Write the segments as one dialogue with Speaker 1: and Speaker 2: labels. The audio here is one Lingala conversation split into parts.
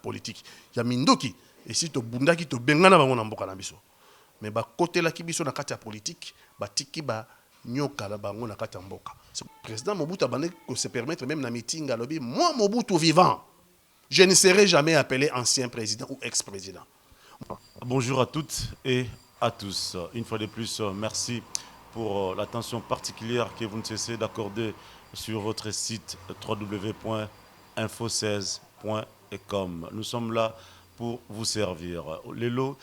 Speaker 1: politique ya mindoki et si to bundaki to bengana bango na mboka na biso mais ba côté la ki biso na kati ya politique ba tiki ba nyoka la bango na kati ya mboka. Président Mobutu abandé que se permettre même na meeting à lobby moi Mobutu vivant je ne serai jamais appelé ancien président ou ex-président.
Speaker 2: Bonjour à toutes et à tous. Une fois de plus, merci pour l'attention particulière que vous ne cessez d'accorder sur votre site www.info16.com. Nous sommes là pour vous servir. Lelo,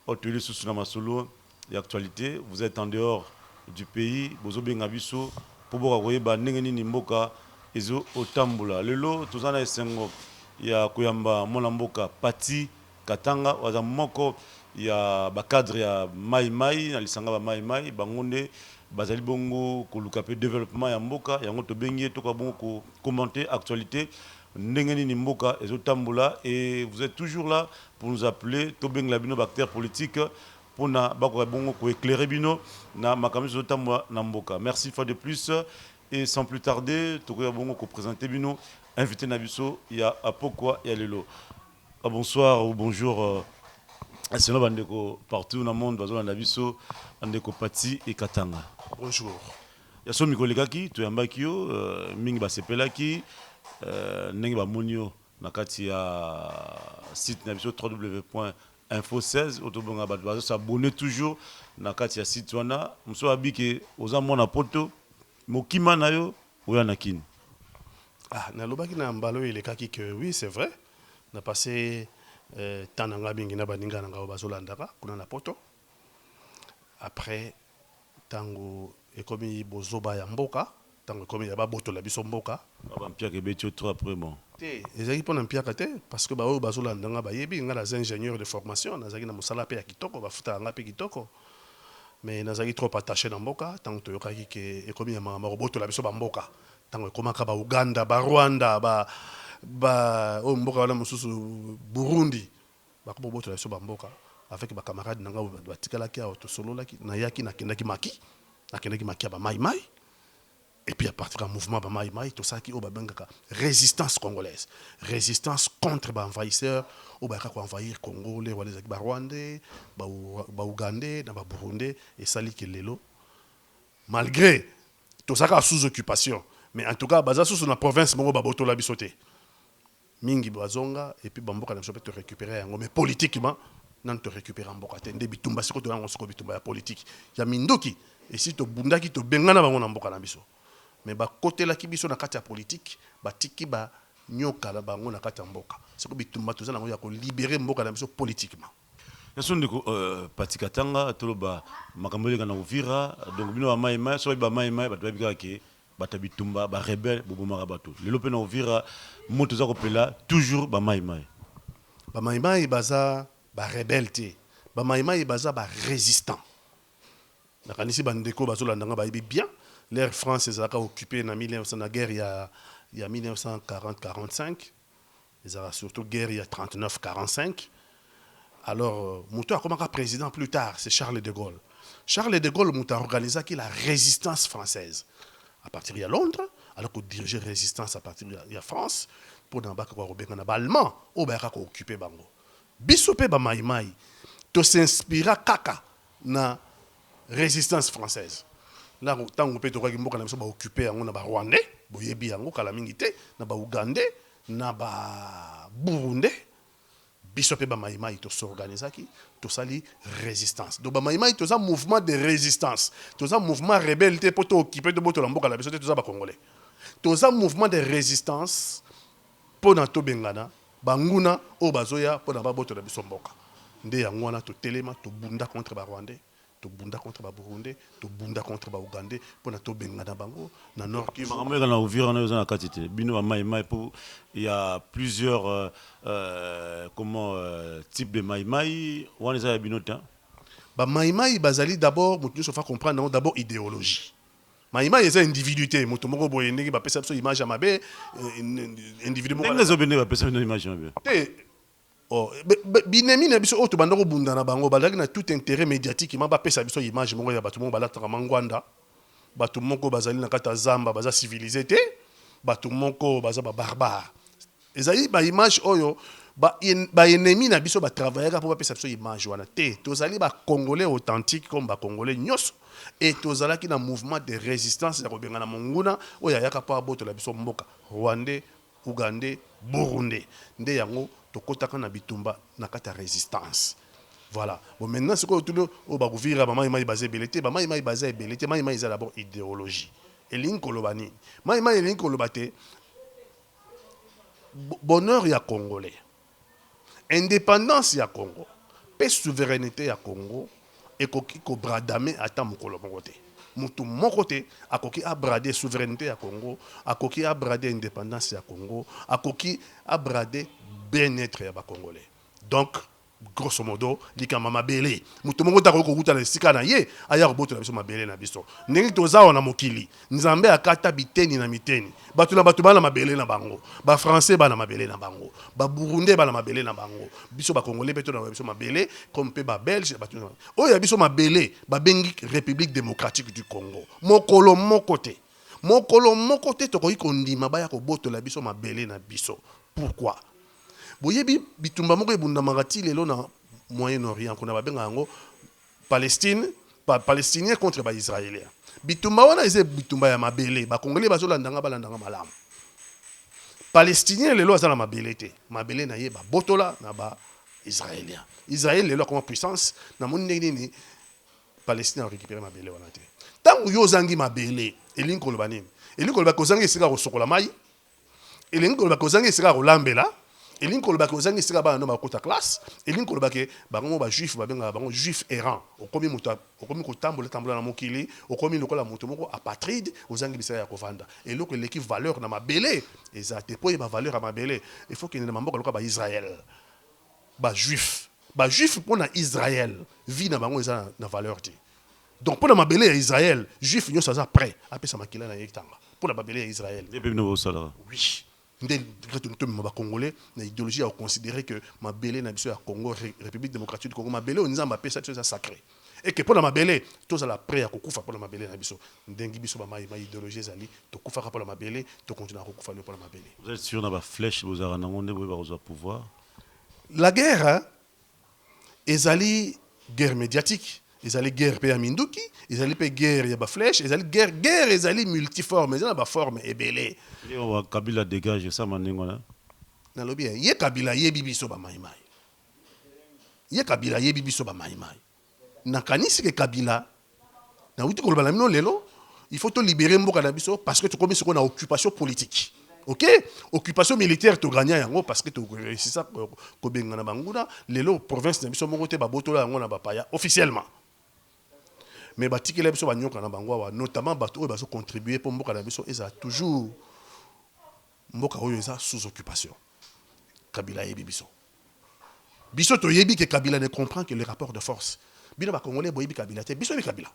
Speaker 2: hôtelier Sousouna Solo, l'actualité, vous êtes en dehors du pays, Bozo Bengabiso, pour vous voir Nengeni Nimboka, Ezo Otambula. Lelo, tous en Esengo, il y a Koyamba, Molamboka, Pati, Katanga, Wazamoko, il y a Bakadre, il y a Mai, Alisanga Mai, Bangonde, Bazali Bongo, Kolukape développement, Yamboka, Yangoto Bengue, Toka Bongo, commenter actualité, Nengeni Nimboka, Ezo Tambula, et vous êtes toujours là pour nous appeler, Tobeng Labino, Bactère politique, pour na Bakwa Bongo, pour éclairer Bino, na Makami Ezo Tambula, Namboka. Merci une fois de plus, et sans plus tarder, Toka Bongo, pour présenter Bino, invité Nabiso, il y a Apokwa, il y a Lelo. Bonsoir ou bonjour. C'est là partout dans le monde, Nabiso, Andeko Pati et Katanga.
Speaker 1: Bonjour.
Speaker 2: Il y a son Mikolegaki, tu es en Bakio, Ming Basepelaki, Nengi Monio, Nakati à site Nabiso www.info16, Autobonga Badbazo, s'abonner toujours, Nakati à site Wana, Mousso Abike, aux amons à Poto, Mokima Nayo, Oyanakin.
Speaker 1: Ah, Nalobaki na Mbalo il est kaki que oui, c'est vrai. On a passé Tananga Bingina Baninga Nanga Bazolandaka, kuna na poto. Après, tango ekomi bozoba ya mboka, tango ekomi ya baboto la biso mboka.
Speaker 2: Bampia Kebetio trop après bon.
Speaker 1: Te, ezaki pona mpia kate parce que bao bazolandanga bayebi nga les ingénieurs de formation, nazaki na musala pe ya kitoko, bafuta nga pe kitoko. Mais nazaki trop attaché na mboka, tango toyokaki ke ekomi ya maroboto la biso ba mboka. Tango ekomaka ba Uganda, ba Rwanda, ba mboka wana mususu Burundi bakoboto la biso ba mboka avec ba camarades nanga batikalaki a to solo laki na yaki na kendaki maki ba mai et puis à partir du mouvement ba mai to saki o ba bengaka résistance congolaise, résistance contre ba envahisseurs o ba ka envahir Congo les wale ba Rwandais ba Ougandais na ba Burundais et sali kelelo malgré to saka sous occupation mais en tout cas baza sous la province mongo ba boto la bisoté mingi bazonga et puis bamboka na te récupérer yango mais politiquement nan te récupérer mboka te nde bitumba siko to yango siko bitumba ya politique ya mindoki et si to bundaki to bengana bango na mboka na biso mais ba côté la ki biso na kati ya politique ba tiki ba nyoka la bango na kati ya mboka siko bitumba to za nango ya ko libérer mboka na biso politiquement.
Speaker 2: Yaso ndiko Pati Katanga toloba makambole kana Uvira donc bino ba mai so ba mai bato babika ke batabitumba ba rebelle bobomaka bato lelo pe na Uvira moto za kopela toujours ba mai
Speaker 1: baza ba rebelle te ba mai baza ba résistant na kanisi bandeko bazolandanga ba bien l'air France ezaka occupé na 1900 na guerre il y a 1940-45 ezaka surtout guerre il y a 39-45 alors moto akomaka président plus tard c'est Charles de Gaulle moto a organisé la résistance française à partir de Londres, alors qu'on dirigeait résistance à partir de la France, pour n'avoir pas allemand, ou bien occuper bango. Bisopé ba mai, to s'inspira kaka na résistance française. Là, tant qu'on peut te voir qu'on a occupé on a ba Rwandais, boyebi yango kala mingité, na ba Ougandais, na ba Burundais. Bisopé ba mai to s'organiser qui to sali résistance. Donc ba mai to ça mouvement de résistance. To ça mouvement rebelle pour to occuper de boto lamboka la biso to ça ba congolais. To ça mouvement de résistance pour na to bengana banguna o bazoya pour na ba boto la biso mboka. Nde yango wana to telema to bunda contre ba Rwandais, to bunda contre ba Burundais, to bunda contre ba Ougandais pour na to bengana bango na nord Kivu.
Speaker 2: Makambo na Uvira na zona katite. Bino ba mai pour il y a plusieurs types de mai on les a binota.
Speaker 1: Ba mai bazali d'abord mutu so fa comprendre d'abord idéologie. Mai est une individualité, mutu moko boye ndenge ba pesa so image mabe individu moko.
Speaker 2: Les obene ba pesa image mabe.
Speaker 1: Oh, binemi na biso oto bandako bunda na bango balaki na tout intérêt médiatique ma ba pesa biso image moko ya batu moko balata mangwanda batu moko bazali na kata zamba baza civilisé te batu moko baza ba barbare ezali ba image oyo ba ennemi na biso ba travailler pour pas ça image wana te tozali ba congolais authentique comme ba congolais nyos et tozala ki na mouvement de résistance ya kobenga na monguna oya yaka pa boto la biso mboka rwandais ougandais burundais nde yango tokotaka na bitumba na kata résistance. Voilà. Bon, maintenant, ce que tout au Bagouvira, maman, il basé belleté, maman, il basé belleté, maman, il d'abord idéologie. Et l'incolobani. Maman, il l'incolobate. Bonheur, il y a Congolais. Indépendance, il y a Congo. Paix, souveraineté, il y a Congo. Et ko bradame, attends, mon côté. Mon côté, à koki a bradé souveraineté à Congo, à koki a bradé indépendance à Congo, à koki a bradé bien-être à Congolais. Donc, grosso modo likama mabele mutu mongo ta ko kuta na sika na ye aya ko boto na biso mabele na biso ndenge tozawa na mokili nzambe akata biteni na miteni batu na batu bana mabele na bango ba français bana mabele na bango ba burundais bana mabele na bango biso ba congolais beto na biso mabele comme pe ba belge batu oya biso mabele ba bengi république démocratique du Congo mokolo mokote to ko ikondima ba ya ko boto la biso mabele na biso. Pourquoi? Boyebi bitumba moko ebunda magati lelo na Moyen-Orient kuna babenga yango Palestine palestinien contre ba israélien bitumba wana eze bitumba ya mabele ba congolais bazolandanga balandanga malamu palestinien lelo azala mabele te mabele na ye ba botola na ba israélien Israël lelo comme puissance na moni nini palestinien a récupéré mabele wana te tango yo zangi mabele elinko loba nini elinko loba kozangi esika kosokola mai elinko loba kozangi esika kolambela elinko lobaki ozangi sika bana no bakota classe elinko lobaki bango ba juif babenga bango juif errant okomi muta okomi kotambola tambola na mokili okomi lokola muto moko apatride ozangi bisaka ya kovanda eloko eleki valeur na mabele ezate po ba valeur na mabele il faut que na mboka loka ba Israël ba juif pour na Israël vie na bango eza na valeur te donc pour na mabele ya Israël juif nyoso za prêt apesa makila na yekitanga pour na mabele ya Israël oui. Les Congolais, l'idéologie a considéré que ma belé n'a pas Congo, République démocratique du Congo, ma belé, on nous a appelé ça sacré. Et que pour la mabélé, tous à la pré à Kokufa pour la mabélé n'a biso. Dengi biso ma idéologie zali, to kufa pour la mabélé, to continuer à Kokufa pour la mabélé.
Speaker 2: Vous êtes sûr d'avoir flèche, vous avez un pouvoir. La
Speaker 1: guerre, hein, ezali guerre médiatique. Ils allaient guerre pe Minduki, ils allaient guerre ya ba flèche, ils allaient guerre ils allaient multiforme, ils allaient ba forme ebelé.
Speaker 2: Yo Kabila dégage ça maningo là.
Speaker 1: Na lobi ye Kabila ye bibiso ba maimai. Ye Kabila ye bibiso ba maimai. Na kanisi ke Kabila na uti ko bala mino lelo, il faut te libérer mboka na biso parce que tu commis ce qu'on a occupation politique. OK? Occupation militaire to gagner yango parce que tu réussi ça ko benga na banguna, lelo province na biso mongo te ba botola yango na ba paya officiellement. Mais batiki la biso ba nyoka na bangwa notamment bato baso contribuer pour mboka na biso eza toujours mboka oyo eza sous occupation. Kabila yebi biso. Biso to yebi que Kabila ne comprend que les rapports de force. Bino ba congolais boyebi Kabila te biso yebi Kabila.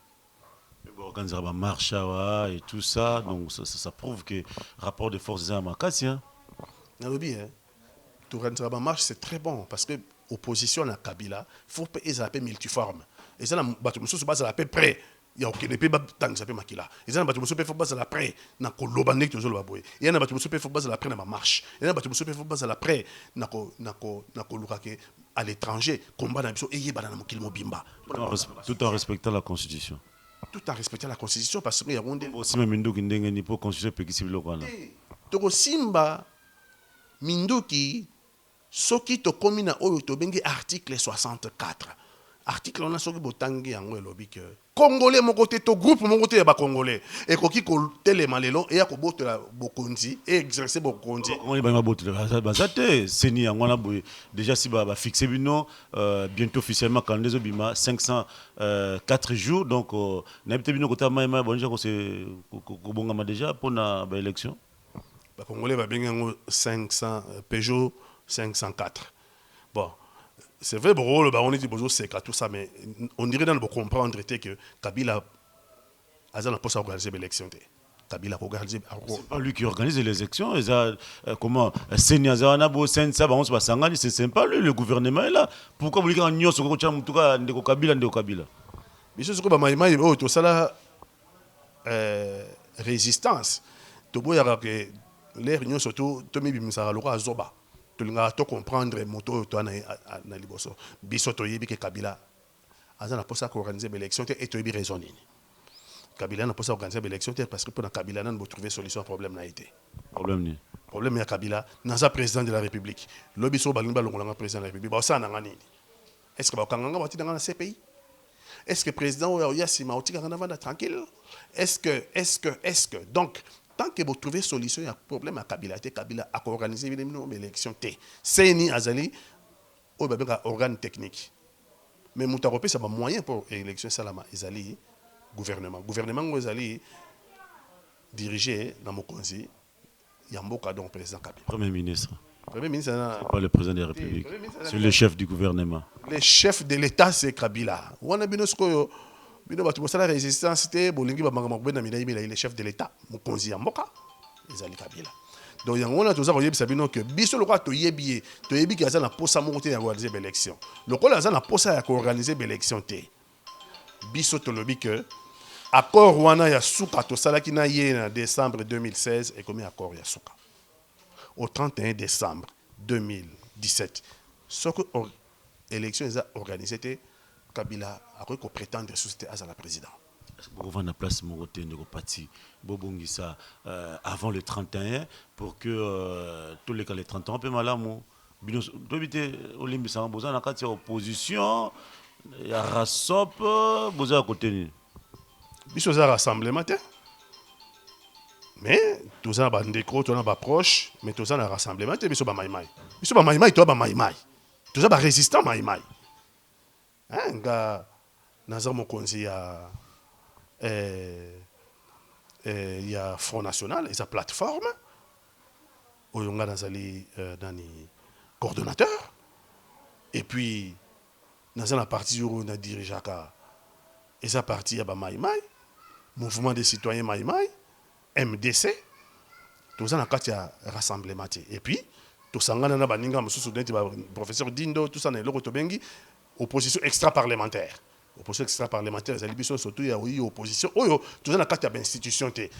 Speaker 2: Organiser la marche et tout ça, donc ça prouve que rapport de force est à Makassi.
Speaker 1: Nalobi hein. Tout organiser la marche c'est très bon parce que opposition à Kabila, faut pas les multiforme. Et ça, bateau se base à la paix près. Il y a aucun épée tant que ça peut makila. Et ça, bateau se faut base à la près. Na kolobande que tu zola boy. Et na bateau se faut base à la près na ma marche. Et na bateau se faut base à la près na kolurake à l'étranger combat na biso eye bana na mokili mobimba.
Speaker 2: Tout en respectant la constitution.
Speaker 1: Tout en respectant la constitution parce que y a monde
Speaker 2: aussi même Minduki ndenge ni pour constitution pekisi biloko wana.
Speaker 1: Toko simba Minduki soki to komi na oyo to bengi article 64. Article on a soki botangi yango elobi que congolais mon côté to groupe mon côté ba congolais et koki ko telema lelo et ya ko botela bokonzi et exercer bokonzi
Speaker 2: on ba botela bazate seni yango na boye déjà si ba fixer bino bientôt officiellement quand les obima 504 jours donc na bité bino kota maima bonja ko se ko bongama déjà pour na ba élection
Speaker 1: ba congolais ba bengi 500 Peugeot 504 bon. C'est vrai, on est dit tout ça, mais on dirait dans le comprendre que Kabila a pas organisé l'élection. Kabila a organisé.
Speaker 2: C'est pas lui qui organise les élections. Comment c'est pas lui, le gouvernement est là. Pourquoi vous voulez que nous ayons Kabila?
Speaker 1: Mais c'est ce que Maïmaï, tout ça là, résistance. Tout le monde a l'air surtout, tout le monde a Zoba. tolinga to comprendre moto to na liboso biso to yebi ke Kabila azana posa ko organiser l'élection et to yebi raison nini Kabila na posa organiser l'élection parce que pour na Kabila na trouver solution problème na été problème ya Kabila naza président de la République lobiso balinga longolanga président de la République ba osana nini est-ce que ba kanganga ba tidanga na CPI est-ce que président ou Yassima ou tika na vanda tranquille est-ce que donc tant que vous trouvez solution à problème à Kabila a organisé une élection c'est ni azali au organe technique mais mutarope ça va moyen pour élection salama ezali gouvernement ezali dirigé dans Mokonzi Yamboka donc président Kabila
Speaker 2: Premier ministre
Speaker 1: c'est
Speaker 2: pas le président de la République c'est le chef du gouvernement
Speaker 1: le chef de l'État c'est Kabila wana binosko bino batu bosala résistance te bolingi ba mangama kubena mina yimela le chef de l'État Mokonzi Yamboka ezali Kabila donc yango na toza koyebisa bino que biso lokwa toyebi ki aza na posa moko te ya organiser l'élection lokola aza na posa ya organiser l'élection te biso tolobi que accord wana ya suka tosalaki na ye na décembre 2016 et comme accord ya suka au 31 décembre 2017 ce que élection est organisée te Kabila a cru qu'on prétendre susciter à la président.
Speaker 2: Est-ce que vous avez la place de parti avant le 31 pour que tous les cas les 31 on peut malamu bino dobité olimbisa boza na kati opposition ya rasop boza côté ni
Speaker 1: biso za rassemblement te mais tous en bandeko tous en ba proche mais tous en rassemblement te biso ba maimai to ba maimai tous en ba résistant maimai nga naza mokonzi ya Front National et sa plateforme oyo nga nazali nani coordonnateur et puis naza na parti oyo na dirigeaka et sa parti ya ba maimai mouvement des citoyens maimai MDC toza na kati ya rassemblement et puis tosangana na baninga mosusu neti ba professeur Dindo tout ça na eloko tobengi opposition extra-parlementaire. Opposition extra-parlementaire, c'est l'opposition surtout il y a opposition. Oh, tout ça na carte d'institution té.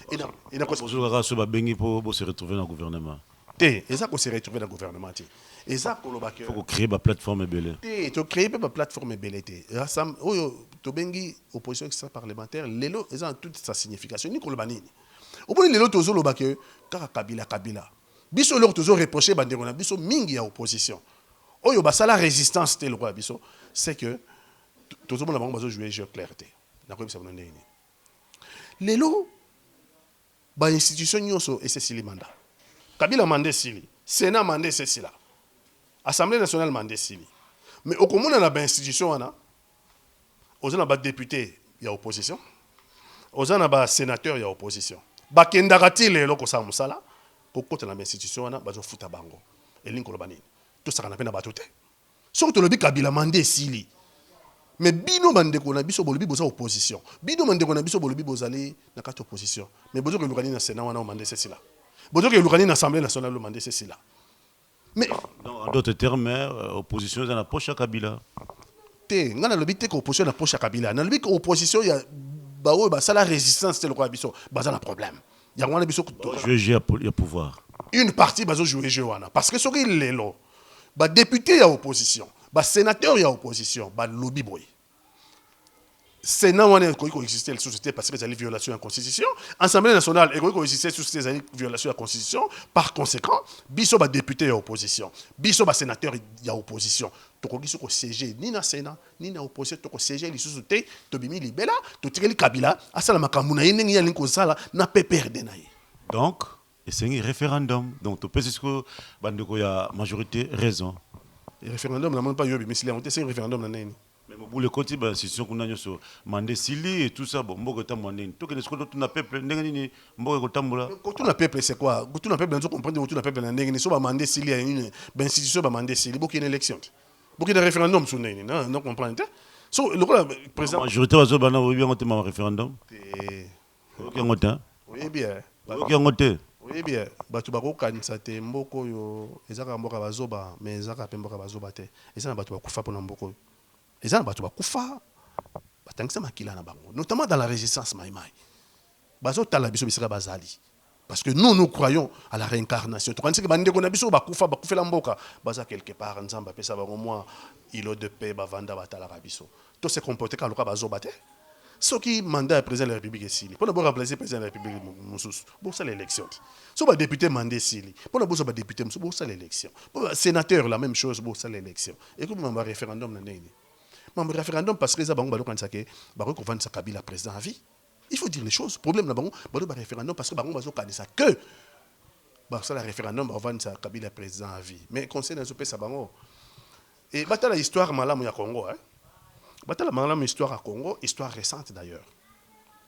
Speaker 1: Et na
Speaker 2: quoi se babengi pour se retrouver dans le gouvernement.
Speaker 1: Té, et ça qu'on se retrouver dans le gouvernement té. Et ça qu'on
Speaker 2: il faut créer une plateforme belé.
Speaker 1: Té, tu créer une plateforme belé té. Rassemble oh to bengi opposition extra-parlementaire, lelo et ça toute sa signification ni ko lo banini. Au bout lelo tozo lo ba que kaka Kabila. Biso lelo tozo reprocher bandeko na biso mingi ya opposition. Oyo basala résistance te le roi biso c'est que tout le monde a besoin de jouer jeu clarté na ko bisa bonene ni lelo ba institution nyoso et c'est mandat Kabila mandé sili Sénat mandé c'est sila Assemblée nationale mandé sili mais au komona na ba institution wana ozana ba député ya opposition ozana ba sénateur ya opposition ba kendaka ti lelo ko sa musala ko kota na ba institution wana bazo futa bango elinko lo banini tout ça na pena batote surtout le Kabila mandé sili mais bino bandeko na biso bolobi boza opposition bino bandeko na biso bolobi bozali na kati opposition mais bozo ke lukani na Sénat wana mandé c'est sila bozo ke lukani na Assemblée nationale le mandé c'est sila mais
Speaker 2: en d'autres termes opposition dans la poche à Kabila
Speaker 1: te ngana lobi te ko opposition na poche à Kabila na lobi ko opposition ya ba o ba sala résistance te le quoi biso baza na problème ya ngwana biso
Speaker 2: jouer ya pouvoir
Speaker 1: une partie bazo jouer jeu wana parce que soki lelo ba député ya opposition ba sénateur ya opposition ba lobby boy Sénat wana ko exister la société parce que c'est une violation de la constitution Assemblée nationale et ko exister société c'est une violation de la constitution par conséquent biso ba député ya opposition biso ba sénateur ya opposition to ko giso ko siéger ni na Sénat ni na opposition to ko siéger li société to bimi libela to tikeli Kabila asala makambu na yene ya linko sala na PPRD na ye
Speaker 2: donc et c'est un référendum donc tu penses que bandeko ya majorité raison
Speaker 1: le référendum n'a pas eu mais c'est un référendum na nini
Speaker 2: mais pour le côté bah c'est sûr qu'on a sur mandé sili et tout ça bon mboko tamone to que ce que tout na peuple ndenge ni mboko ko tambola
Speaker 1: tout na peuple c'est quoi tout na peuple on comprendre tout na peuple na ndenge ni so ba mandé sili à une institution ba mandé sili beaucoup une élection beaucoup de référendum sur nini non comprendre so le président
Speaker 2: majorité va bana oui bien on référendum OK ngota
Speaker 1: oui bien
Speaker 2: OK ngota
Speaker 1: oui bien batu bakokanisa te mboko yo ezaka mboka bazoba mais ezaka pe mboka bazoba te ezana batu bakufa pona mboko ezana batu bakufa batangisa makila na bango notamment dans la résistance maimai bazo tala biso bisaka bazali Parce que nous croyons à la réincarnation. Tu sais que bande ko na biso ba kufa la mboka baza quelque part nzamba pesa ba au moins ilo de paix ba vanda batala biso. To se comporter quand loka bazo baté. Ce qui mandat président de la République est sili. Pour ne pas remplacer le président de la République Moussous, bon ça l'élection. Si on député mandé sili. Pour ne pas député Moussous, bon ça l'élection. Pour sénateur la même chose, bon ça l'élection. Et comme on référendum na nini. Un référendum parce que ça va on ça que ba ko vendre sa Kabila président à vie. Il faut dire les choses. Problème là bon référendum parce que ba on va ça que bah ça le référendum va vendre sa Kabila président à vie. Mais conseil dans ce pays ça bango. Et bata la histoire malamu ya Congo hein. Bata la histoire à Congo, histoire récente d'ailleurs.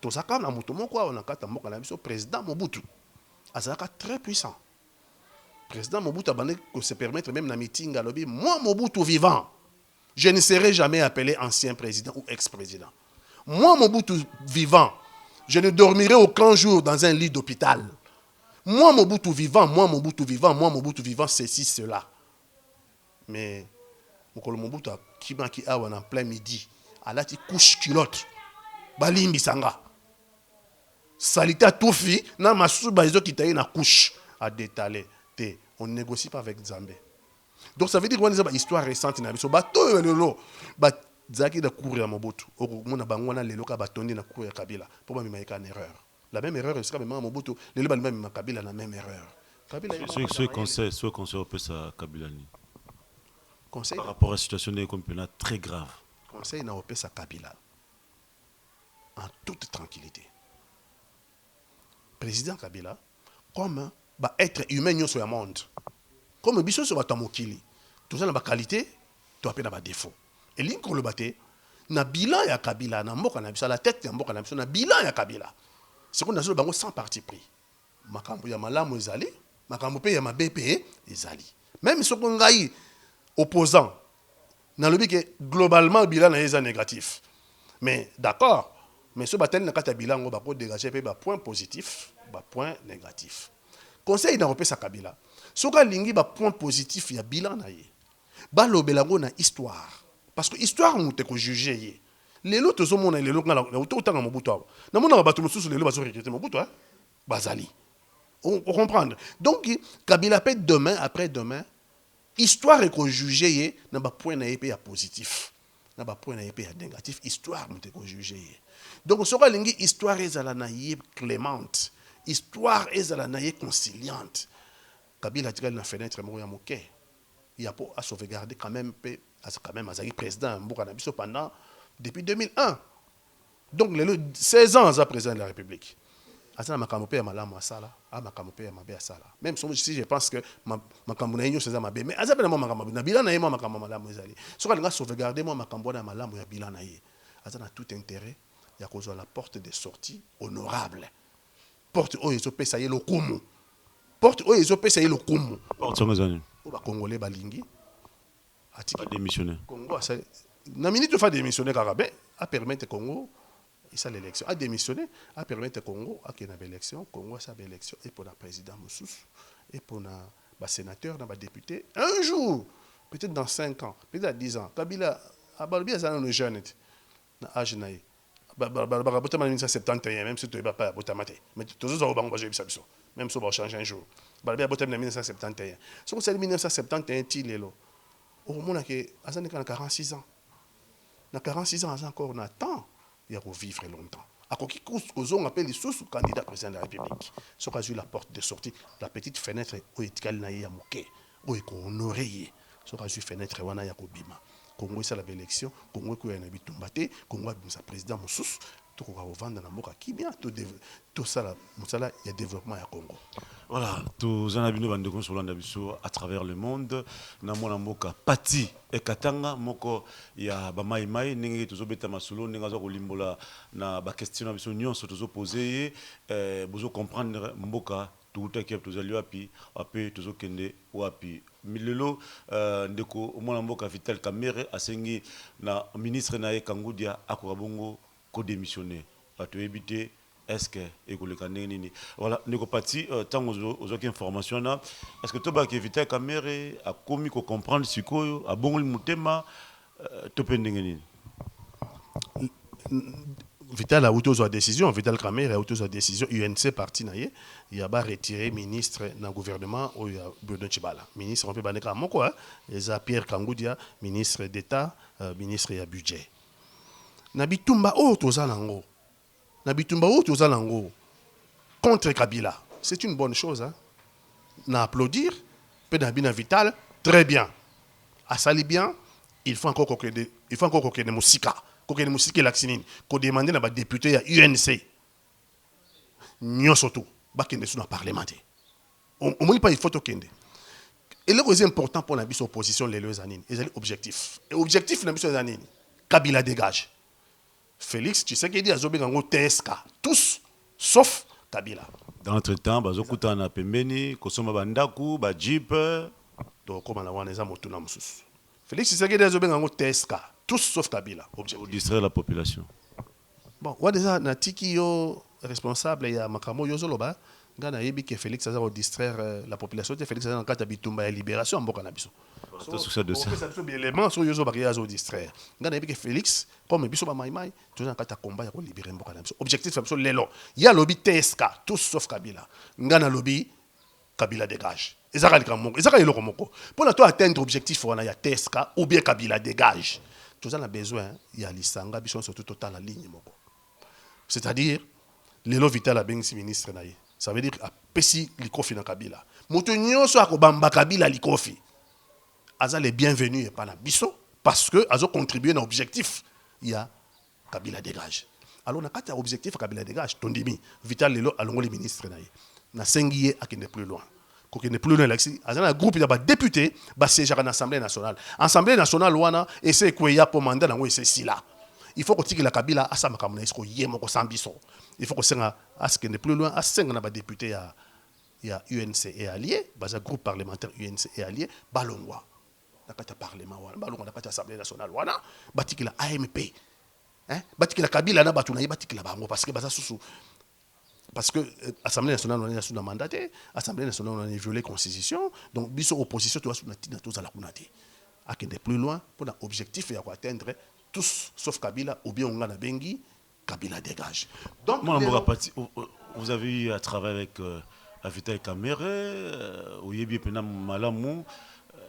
Speaker 1: Tout ça quand la mutumo quoi on a kata mboka na biso président Mobutu. Azaka très puissant. Président Mobutu a bandé que se permettre même na meeting à lobby moi Mobutu vivant. Je ne serai jamais appelé ancien président ou ex-président. Moi, Mobutu vivant, je ne dormirai aucun jour dans un lit d'hôpital. Moi, Mobutu vivant, ceci, cela. Mais, Mobutu a qui a en plein midi, à la couche culotte, balimbi sanga. Salita tout fi, na masu baizo qui taille na couche à détaler. On ne négocie pas avec Zambé. Donc ça veut dire qu'on a une histoire récente na biso bato lelo ba zaki da courir à Mobutu mona bangona lelo ka batondi na courir Kabila pour ba mimaka une erreur la même erreur c'est même Mobutu lelo ba même Kabila la même erreur Kabila
Speaker 2: ce conseil peut ça Kabila ni
Speaker 1: conseil
Speaker 2: par rapport à la situation des compétences très grave
Speaker 1: conseil na opé sa Kabila en toute tranquillité président Kabila comme ba être humain sur le monde comme biso sur batamokili tout ça na ba qualité to apena ba défaut et linko le baté na bilan ya Kabila na mboka na biso la tête ya mboka na biso na bilan ya Kabila c'est qu'on a zo bango sans parti pris makambo ya malamu ezali makambo pe ya mabepe ezali même ce qu'on ngai opposant na lobi que globalement bilan na eza négatif mais d'accord mais ce batel na kata bilan ngo ba ko dégager pe ba point positif ba point négatif conseil na opé sa Kabila soka lingi ba point positif ya bilan na ye ba lobelango na histoire parce que histoire on te ko juger ye lelo to zomona lelo ngala to tanga Mobutu na mona ba to mususu lelo ba so recruter Mobutu hein bazali on comprendre donc Kabila peut demain après demain histoire est ko juger ye na ba point na ye pe ya positif na ba point na ye pe ya négatif histoire on te ko juger ye donc soka lingi histoire ezala na ye clémente histoire ezala na ye conciliante Kabila a la fenêtre moko ya moké. Il y a pour à sauvegarder quand même Azali président mboka na biso pendant depuis 2001. Donc les 16 ans à président de la République. Azana makambo pe ya malamu asala, makambo pe ya mabe asala. Même si je pense que makambo na yenyo c'est mabe, mais azana na makambo na bilan na yema makambo malamu ezali. Soka linga sauvegarder moi makambo na malamu ya bilan na ye. Azana tout intérêt ya kozwa la porte de sortie honorable. Porte oyo pesa ye lokumu. Porte oyo ezopesa ye lokumu
Speaker 2: porte ngazani
Speaker 1: o ba congolais balingi
Speaker 2: a démissionné
Speaker 1: Congo na minute fa démissionner Karabe a permettre Congo et ça l'élection a démissionné a permettre Congo a kena élection Congo ça élection et pour la président Moussous et pour na ba sénateur na ba député un jour peut-être dans 5 ans peut-être dans 10 ans Kabila a balbi azana no jeune na âge naï botama 1971 même si tu es pas botamate mais tous au bango bazo biso même si on va changer un jour balbi botam 1971 ce que c'est 1971 ti lelo au moment que azana 46 ans na 46 ans encore on attend il y a vivre longtemps à quoi qu'on appelle les sous candidat président de la République ce qu'a eu la porte de sortie la petite fenêtre où etikal na ya moké où est qu'on honoré ce qu'a eu fenêtre wana ya kobima Congo ça la élection Congo ko ya na bitumbate Congo sa président Moussous to ko vendre na mboka ki bien tout ça là musala il y a développement ya Congo
Speaker 2: voilà tous en abino bande ko solanda biso à travers le monde na mona mboka pati e katanga moko ya ba mai mai ningi tozo beta masolo ninga zo kolimbola na ba question na biso nyonso tozo poser bozo comprendre mboka tout à fait tozali wapi ape tozo kende wapi milelo ndeko mona mboka Vital Kamerhe asengi na ministre na ye Kangudia akoka bongo ko démissionner bato éviter est-ce que ekoleka nini voilà ndeko pati tango ozoki information na est-ce que to ba ke Vital Kamerhe a komi ko comprendre sikoyo a bongo mutema to pendenge nini
Speaker 1: Vital a auto sa décision, Vital Kramer a auto sa décision, UNC parti naie, il a ba retiré ministre dans le gouvernement ou Bruno Tchibala. Ministre on peut ba neka moko eza Pierre Kangoudia, ministre d'État, ministre ya budget. Na bitumba o toza nango. Na bitumba o toza nango contre Kabila. C'est une bonne chose hein. Na applaudir, peut na bina Vital très bien. À sali bien, il faut encore que des musika. Kokene musiki laxinine ko demander na ba député ya UNC nyosoto ba kende sous na parlement on moni pas il faut tokende et le c'est important pour la biso opposition les deux années ils ont objectif et objectif na biso années Kabila dégage Félix tu sais qu'il dit azobe ngango TSK tous sauf Kabila
Speaker 2: dans l'entretemps bazokuta na pembeni kosoma bandaku ba jeep
Speaker 1: to koma na wana za motuna mususu Félix tu sais qu'il dit azobe ngango TSK tous sauf Kabila.
Speaker 2: Pour distraire la population.
Speaker 1: Bon, on déjà na tiki yo responsable ya makamo yo zoloba ngana yebi que Félix a distraire la population de Félix a kata bitumba ya libération mboka na biso.
Speaker 2: C'est sur ça de ça.
Speaker 1: Ça des éléments sur yo zo bakia zo distraire. Ngana yebi que Félix comme biso ba maimai tout na kata combat ya ko libérer mboka na biso. Objectif c'est lelo. Ya lobby TSK tous sauf Kabila. Ngana lobby Kabila dégage. Ezaka loko moko. Pour na to atteindre objectif wana ya TSK ou bien Kabila dégage. Tout ça a besoin, il y a l'Isanga, ils sont surtout total la ligne. C'est-à-dire, les Vital a bien ministre. Ça veut dire que Pessi Likofi na Kabila. Moutonio soit Kobamba Kabila Likofi. Aza les bienvenus et pas la biso, parce que Azo contribué à l'objectif. Il y a Kabila dégage. Alors, on a quatre objectifs Kabila dégage. Tondimi, Vital Lelo, allons les ministres. Na Sengiye à qui n'est plus loin. Quand il n'est plus loin l'élection, il y a un groupe de députés qui siègent à l'Assemblée nationale. L'Assemblée nationale, et c'est quoi il y a pour mandat, c'est si là. Il faut que tu la Kabila à sa makamona, il faut que c'est à ce qu'il n'est plus loin, à 5 députés il y a UNC et alliés, un groupe parlementaire UNC et alliés, Balongwa, la parlement, Balongwa, la Assemblée nationale, batik la AMP, batik la Kabila, batik la Bango, parce que ça sous. Parce que l'Assemblée nationale, on est sous la mandaté, l'Assemblée nationale, on a violé la Constitution, donc, biso opposition, tu vas sous la tous à la Kunati. À qui est plus loin, pour l'objectif, il y a atteindre tous, sauf Kabila, ou bien on a Bengi, Kabila dégage. Donc,
Speaker 2: vous avez eu à travailler avec Avita et Kamere, Oyebi Pena Malamou,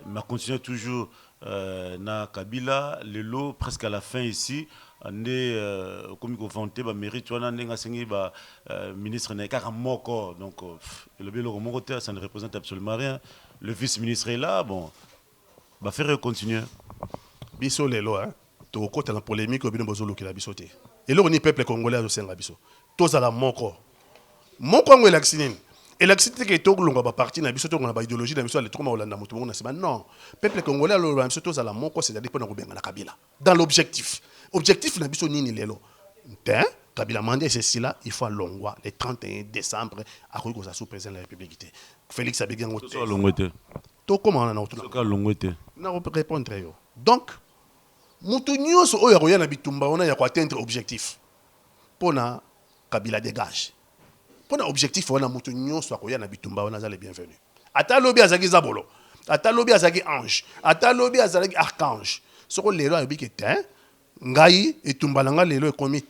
Speaker 2: mais continué toujours na Kabila, le lot presque à la fin ici. Comme il vanté ba mérite tu as ministre n'est qu'à moko donc le bélo moko ça ne représente absolument rien le vice-ministre est là bon va faire continuer
Speaker 1: biso lelo hein to kota la polémique au bino bozolo ki la bisoté et là on est peuple congolais au senga biso tous à la moko ngoelaxinine et l'accident que to longa ba parti na biso to ngana ba idéologie na biso le troma olanda mutu na sima non peuple congolais lo ba biso tous à la moko c'est-à-dire pour na kubenga na Kabila dans l'objectif objectif na biso nini lelo ten Kabila mandé c'est là il faut à Longwa le 31 décembre à ko sa sous président de la République Félix Abegango
Speaker 2: to Longwete
Speaker 1: to comment on a autour
Speaker 2: to Longwete
Speaker 1: na répondre yo donc mutu nyonso oyo roya na bitumba on a ya ko atteindre objectif pona Kabila dégage pona objectif on a mutu nyonso akoya na bitumba on a les bienvenus ata lobi azaki zabolo ata lobi azaki ange ata lobi azaki archange soko lelo ayobi ke ten ngai etumba langa lelo ekomi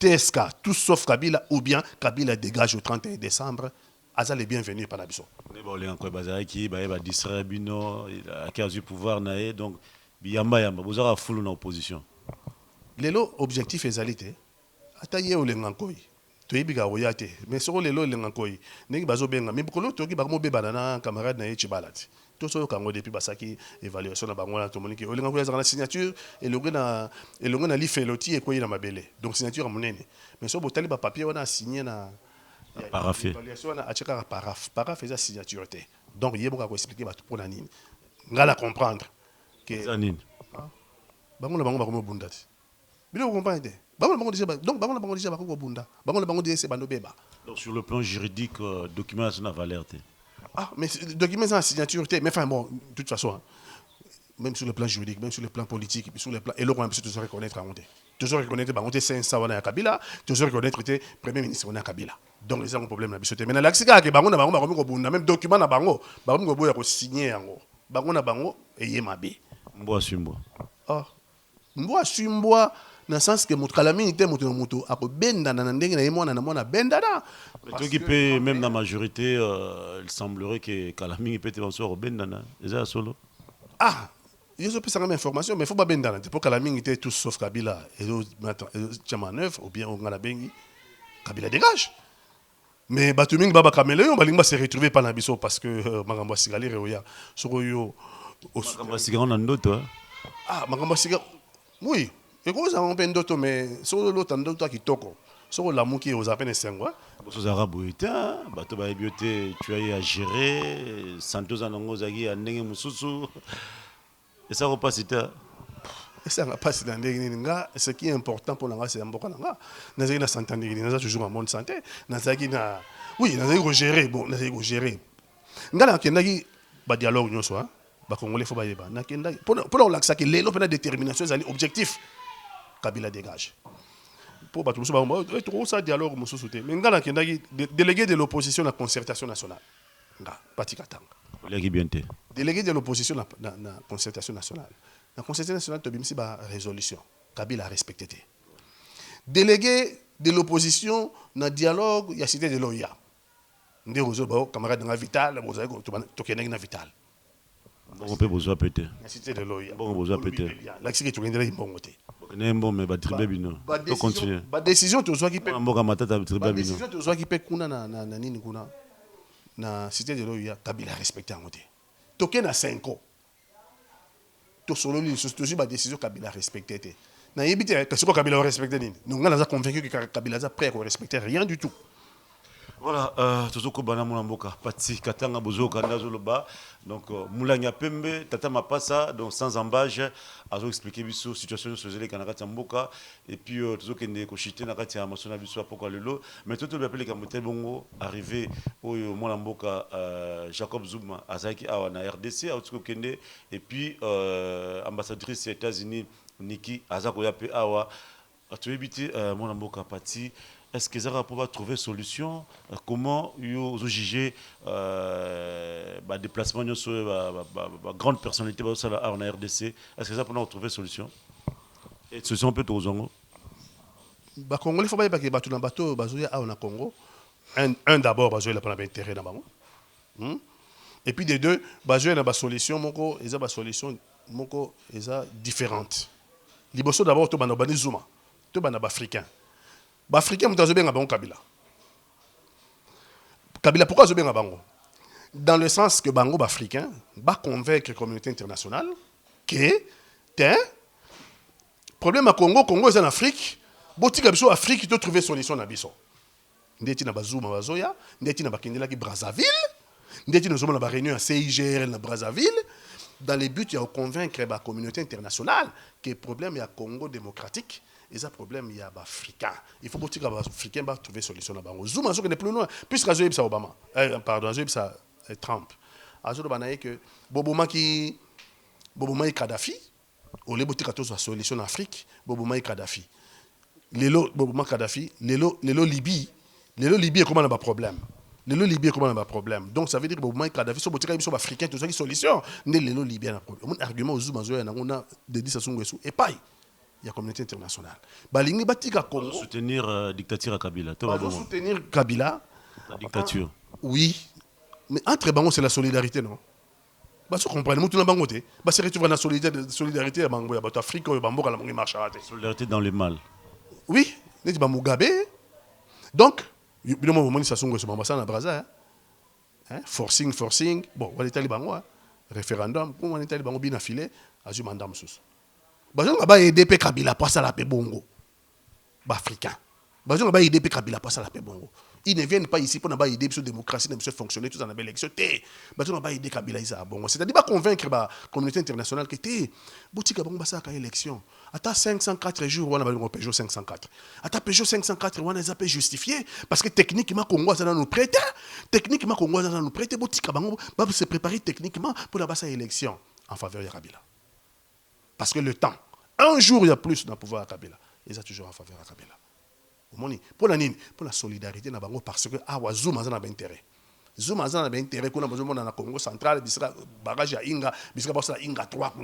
Speaker 1: TSK tout sauf Kabila ou bien Kabila dégage au 31 décembre aza les bienvenus par la biso
Speaker 2: ne ba olenga ko bazaki ki ba distraire bino a du pouvoir nae donc biyamba yamba bozara fulu na opposition
Speaker 1: lelo objectif ezalité ata ye olenga koyi toyebika royate mais soko lelo olenga koyi ndenge bazobenga mais bokolo toki bakamo bebana na camarade na ye Chibalati tout ça kango depuis basaki évaluation na bango na tomoniki olenga koyi na signature et le na li feloti et koyi na mabele donc signature monene mais so botali ba papier wana signé na
Speaker 2: parafé
Speaker 1: évaluation na acheka paraf eza signature te donc yeboka ko expliquer ba pour na nini ngala comprendre que
Speaker 2: zanine
Speaker 1: bango na bango bakomo bundati bino comprendre te bango déjà donc bango déjà bako bunda bango déjà c'est bando beba
Speaker 2: donc sur le plan juridique document na valeur te
Speaker 1: ah mais document sans signature te mais enfin bon de toute façon hein, même sur le plan juridique même sur le plan politique sur le plan et l'on peut toujours reconnaître Bangonte toujours reconnaître Bangonte c'est ça wana ya Kabila toujours reconnaître te premier ministre wana Kabila donc les gens ont problème na bisoté mais na laxika ke bango na bango bakomi ko bunda même document na bango bakomi ko boya ko signer yango bango na bango eye mabe
Speaker 2: mboa sumbwa
Speaker 1: ah mboa sumbwa le sens que mon calami était moto à benda na ndenge na yemo na benda na.
Speaker 2: Mais toi qui peut même dans la majorité, il semblerait que Kalami peut être en sort bendana. C'est ça solo.
Speaker 1: Ah, je sais pas ça information mais faut pas benda na. Pour calami était tout sauf Kabila et Tchama 9 ou bien on a bengi Kabila dégage. Mais Batuming Baba Caméléon, Balimba s'est retrouvé par Nabiso parce que Magamba Sigali Reoya, Soroyo.
Speaker 2: Magamba Sigali en d'autres.
Speaker 1: Ah, Magamba Sigali. Oui, et quoi ça on peine d'autres, mais sur l'autre en d'autres qui toko. Sur l'amour qui est aux appels et sengwa.
Speaker 2: Aux arabes, bateau baibioté, tu as eu à gérer, Santos Anongozagi, Anenge Mususu. Et ça repasse, c'était.
Speaker 1: Et ça n'a pas si dans des nga, ce qui est important pour la c'est important nga. Nazaki na santé des nga toujours en bonne santé. Nazaki na oui, nazaki gérer, bon, nazaki gérer. Nga na kendaki ba dialogue nyoso hein. Ba congolais faut ba yeba. Na kendaki pour l'accès que les l'opéra détermination c'est objectif. Kabila dégage. Pour ba tout ça ba trop ça dialogue musu souté. Mais nga na kendaki délégué de l'opposition à la concertation nationale. Nga Pati Katanga. Délégué de l'opposition à la concertation nationale. La Constitution nationale de Bimsi ba résolution. Kabila a respecté. Délégué de l'opposition dans le dialogue, il y a cité de l'OIA. Ndé rozo ba camarade dans Vital, boza ko to keneng na Vital.
Speaker 2: On peut besoin péter.
Speaker 1: La cité de l'OIA.
Speaker 2: Bon besoin péter.
Speaker 1: La cité to kendela imbongote.
Speaker 2: Nembo mais ba tribe bino. To continuer.
Speaker 1: Ba décision to zo ki pe.
Speaker 2: Mboka matata tribe bino.
Speaker 1: Décision to zo ki pe kuna na nini kuna. Na cité de l'OIA, Kabila a respecté ngote. To kena 5 ans. Tout solo li surtout ba décision Kabila respecté. Na yebite que ce que Kabila respecté ni. Nous on a convaincu que Kabila est prêt à respecter rien du tout.
Speaker 2: Voilà, tozoko bana mboka Pati Katanga bozoka ndazoloba. Donc Moulanya Pembe tata mapasa donc sans embâche azo expliquer biso situation sur les kanakati mboka et puis tozoko kende ko chiter na kati ya masona biso pourquoi lelo mais tout le appelé kamotel bongo arrivé au mboka Jacob Zuma azaki awa na RDC tozoko kende et puis ambassadrice des États-Unis Nikki azako yape awa tu éviter mboka Pati. Est-ce que ça va trouver solution? Comment vous jugez déplacement sur grande personnalité en RDC? Est-ce que ça peut trouver solution? Et solution peut aux Zongo?
Speaker 1: Bah Congolais faut pas que bateau dans bateau bazoya a on a Congo. Un d'abord bazoya la pas intérêt dans bango. Et puis des deux bazoya na ba solution moko eza ba solution moko eza différente. Liboso d'abord to bana bani Zuma, to bana africain. Africain mutazo benga bango Kabila. Kabila pourquoi zo benga bango? Dans le sens que bango africain va convaincre la communauté internationale que problème à Congo est en Afrique, botika biso Afrique doit trouver solution na biso. Ndeti na bazuma bazoya, ndeti na bakendela ki Brazzaville, ndeti na zoma na ba réunion à CIGR na Brazzaville dans le but de convaincre la communauté internationale que le problème est à Congo démocratique. Et ça problème il y a africain. Il faut que les Africains trouver solution là-bas. Zoom n'est plus loin puisque Azoïb ça Obama. Pardon, Azoïb ça Trump. Azoïb banaye que Bobouma Kadhafi au lieu de trouver solution en Afrique, Bobouma Kadhafi. Lelo Bobouma Kadhafi, lelo Libye est comment on a problème. Lelo Libye est comment on a problème. Donc ça veut dire que Bobouma Kadhafi so botika biso africain tout ça qui solution. Ne lelo Libye na problème. Mon argument au Zoom Azoïb on a de 10 à son et pas. Il y a la communauté internationale. Balingi batika Congo.
Speaker 2: Soutenir la dictature à Kabila.
Speaker 1: Soutenir Kabila.
Speaker 2: La dictature.
Speaker 1: Oui. Mais entre bango c'est la solidarité, non? Bah tu comprends, nous tout le bango té. Bah c'est retrouver la solidarité à bango ya bato Afrique ou bango la bango marche à rater.
Speaker 2: Solidarité dans le mal.
Speaker 1: Oui, n'est-ce pas Mugabe. Donc, bino mo moni sasungo so bamba na Brazza. Hein? Forcing. Bon, on est allé bango référendum, pour on est allé bango bien affilé, azu mandat msusu. Bazon va aider Kabila pour ça la paix bongo. Africain. Bazon va aider Kabila pour ça la paix bongo. Ils ne viennent pas ici pour nous aider sur la démocratie, pour fonctionner tout en belle élection. Bazon va aider Kabila isa bongo. C'est-à-dire pas convaincre la communauté internationale que boutique bongo ça ka élection. Ata 504 jours on a un Peugeot 504. Ata Peugeot 504 on a justifié parce que techniquement Congo ça nous prêter. Techniquement Congo ça nous prêter boutique bongo va se préparer techniquement pour la élection en faveur de Kabila. Parce que le temps, un jour il y a plus dans le pouvoir à Kabila. Ils sont toujours en faveur à Kabila. Pour la solidarité, parce que Zouma a un intérêt. Zouma a un intérêt qu'on a besoin dans le Congo central, bagage à Inga, Inga 3.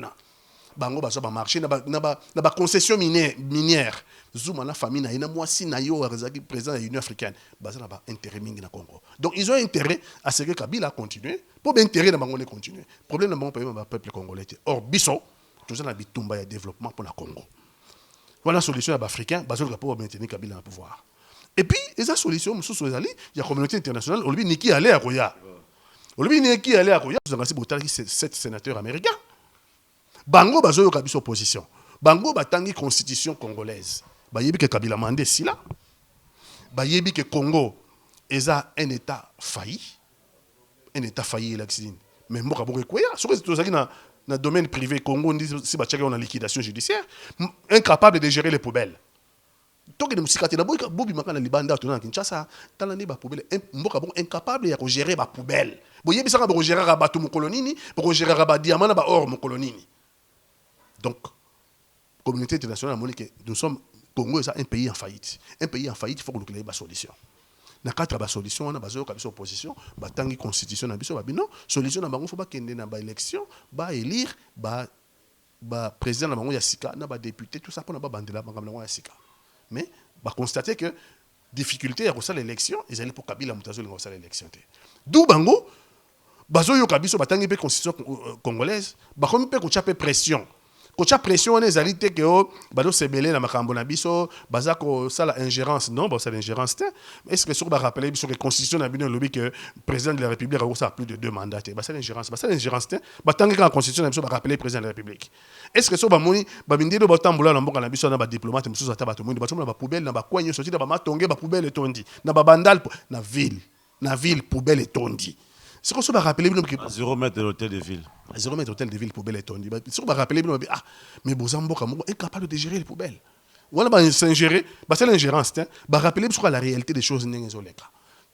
Speaker 1: bango bazo ba marché na ba concession minière Zuma na famille na ina mwasi na yo rezaki président de l'Union africaine baza na ba intérêt mingi na Congo. Donc ils ont intérêt à ce que Kabila continue pour bien intérêt na bango ne continue. Problème na bango pa peuple congolais. Or biso tout ça na bitumba ya développement pour la Congo. Voilà la solution à l'Africain, bazo pour maintenir Kabila au pouvoir. Et puis, il y a une solution, il y a la communauté internationale, on lui dit qui allait à Koya. On lui dit qui allait à Koya, vous avez 7 sénateurs américains. Bango bazo yo kabiso opposition. Bango batangi constitution congolaise. Bayebi que Kabila mandé si là. Bayebi que Congo est un état failli. Un état failli l'exil. Mais mboka boke Koya, ce que c'est dans le domaine privé Congo on dit si ba on a liquidation judiciaire, incapable de gérer les poubelles. Donc, nous sommes na libanda na Kinshasa, talani ba poubelle, mboka bon incapable de gérer ba poubelle. Boye bisaka ba gérer ba tout kolonini, pour gérer ba diamant ba or mon kolonini. Donc, communauté internationale a que nous sommes Congo est un pays en faillite. Un pays en faillite, il faut que nous créions une solution. Na quatre ba solution on a basé sur opposition, ba tangi constitution na biso ba non, solution na bango faut ba kende na ba élection, ba élire ba président na bango ya sika, na ba député tout ça pour na ba bandela bango ya sika. Mais bah constater que difficulté à l'élection ils allaient pour Kabila mutazo l'élection d'où bango bazo yo kabiso batangi pe constitution congolaise ba komi pe ko chape pression on les alliés que bado sebele na makambo na biso baza ko sala ingérence non ba sala ingérence est-ce que sur ba rappeler biso que constitution na bino lobby que président de la république a ça plus de 2 mandats ba sala ingérence batangi ka constitution na biso ba rappeler président de la république est-ce que sur ba moni ba bindido ba tambola na mboka na biso na ba diplomate mususu ata ba to moni ba tomona ba poubelle na ba kwenye sorti na ba matonge ba poubelle tondi na ba bandal na ville poubelle tondi. C'est qu'on se va rappeler
Speaker 2: à 0 mètre de l'hôtel de ville.
Speaker 1: À 0 mètre de l'hôtel de ville, poubelle est tombée. C'est qu'on va rappeler mais Bozambo est incapable de gérer les poubelles. Voilà, s'ingérer, c'est l'ingérence. Va rappeler sur la réalité des choses.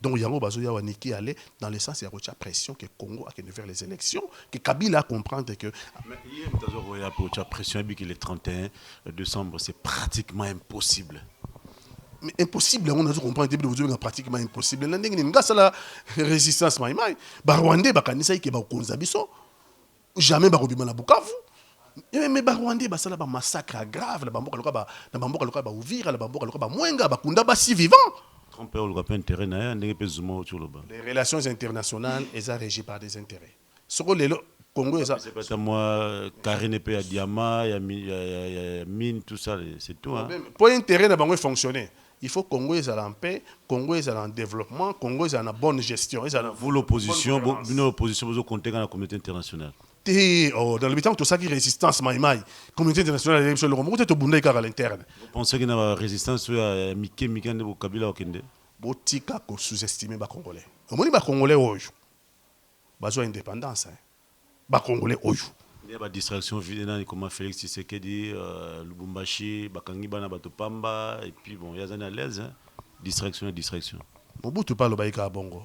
Speaker 1: Donc, Yango Bazoya Waniki allait dans le sens, il y a une pression que Congo a de faire les élections, que Kabila comprendre que.
Speaker 2: Mais hier, il y a une pression que le 31 décembre, c'est pratiquement impossible.
Speaker 1: Mais impossible, on a compris que c'est pratiquement impossible. Il y a la résistance. Les Rwandais, ils ont jamais Barobima na Bukavu. Mais les Rwandais, ils ont un massacre grave. Les Bamboka ba ouvrir, les Bamboka ba mwenga, ba kunda ba si vivant. Les relations internationales, elles sont régies par des intérêts. Ce que les Congo,
Speaker 2: c'est pas moi, Karine P. à Diama, il y a mine, tout ça, c'est tout.
Speaker 1: Pour l'intérêt de fonctionner. Il faut que Congo soit en paix, Congo soit en développement, Congo soit en bonne gestion.
Speaker 2: Vous, l'opposition, vous comptez dans la communauté internationale.
Speaker 1: Dans le temps, tout ça qui est résistance, la communauté internationale, elle est à l'interne.
Speaker 2: Vous pensez qu'il y a une résistance à Miké de Kabila au Kende?
Speaker 1: Botika ko sous-estimer les Congolais. Les Congolais ont besoin d'indépendance. Les Congolais ont
Speaker 2: il y a des distractions comme Félix Tshisekedi, Lubumbashi, Bakangi Bana Batopamba, et puis bon, il y a des à l'aise. Distraction et distraction.
Speaker 1: Mobutu parle au Bongo.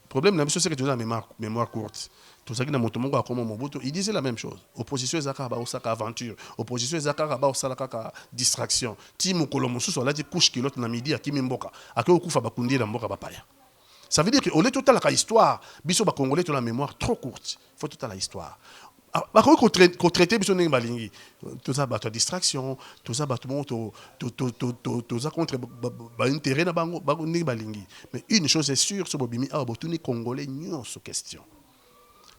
Speaker 1: Le problème, c'est que tu as une mémoire courte. Tout ça qui n'a pas comme Mobutu, il disait la même chose. Opposition Zakaba Osaka aventure. Opposition Zakaba Osaka distraction. Timo Kolomosu soit là, dit couche qui l'autre na midi à Kimimboka. À quoi Okufa Bakundi na Mboka Bapaya. Ça veut dire que au lieu de toute la histoire, biso ba Congolais tu la mémoire trop courte. Il faut toute la histoire. Qu'on traiter biso ndenge balingi. Tout ça ba distraction, tout ça ba tout ça contre ba intérêt na bango ndenge balingi. Mais une chose est sûre, so bobimi a botuni Congolais nyonso question.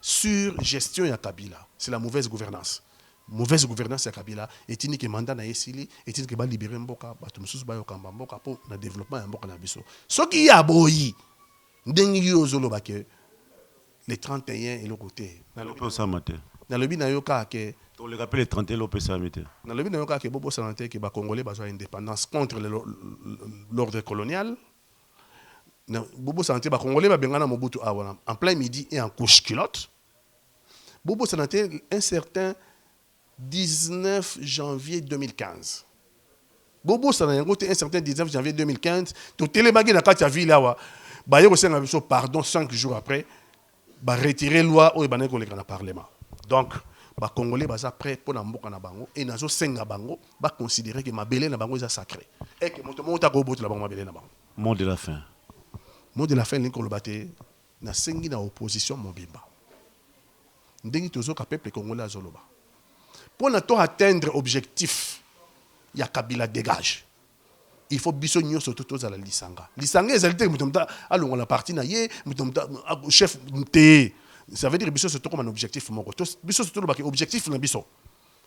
Speaker 1: Sur gestion ya Kabila, c'est la mauvaise gouvernance. Mauvaise gouvernance ya Kabila, et tini que mandat na esili, et tini que ba libérer mboka, ba tumusus ba yokamba mboka pour na développement ya mboka na biso. Ce qui ya boyi, ndengi yozolo ba ke les 31 et le côté. Dans le but na yoka ke
Speaker 2: on le rappelle les 31 l'opé samité.
Speaker 1: Dans le but na yoka ke bobo santé que ba Congolais besoin indépendance contre l'ordre colonial. Bobo santé ba Congolais ba bengana Mobutu awana en plein midi et en couche culotte. Bobo santé un certain 19 janvier 2015. Bobo santé un certain 19 janvier 2015 to télémagé na kati ya ville awa ba yeko senga biso pardon 5 jours après ba retirer loi o ba neko le kana parlement. Donc ba Congolais baza prêt pour na mboka na bango et nazo senga bango ba considérer que mabele na bango est sacré et que moto mota ko botu la bango mabele na bango.
Speaker 2: Mot de la fin.
Speaker 1: Mot de la fin l'inko lobate na sengi na opposition mobimba. Ndengi tozo ka peuple congolais azoloba. pour atteindre l'objectif, il y a Kabila dégage. Il faut biso nyonso toto za la lisanga. Lisanga ezalité mutomta alongo la partie na ye, mutomta chef té. Ça veut dire biso c'est comme un objectif moko. Biso c'est tout le objectif na biso.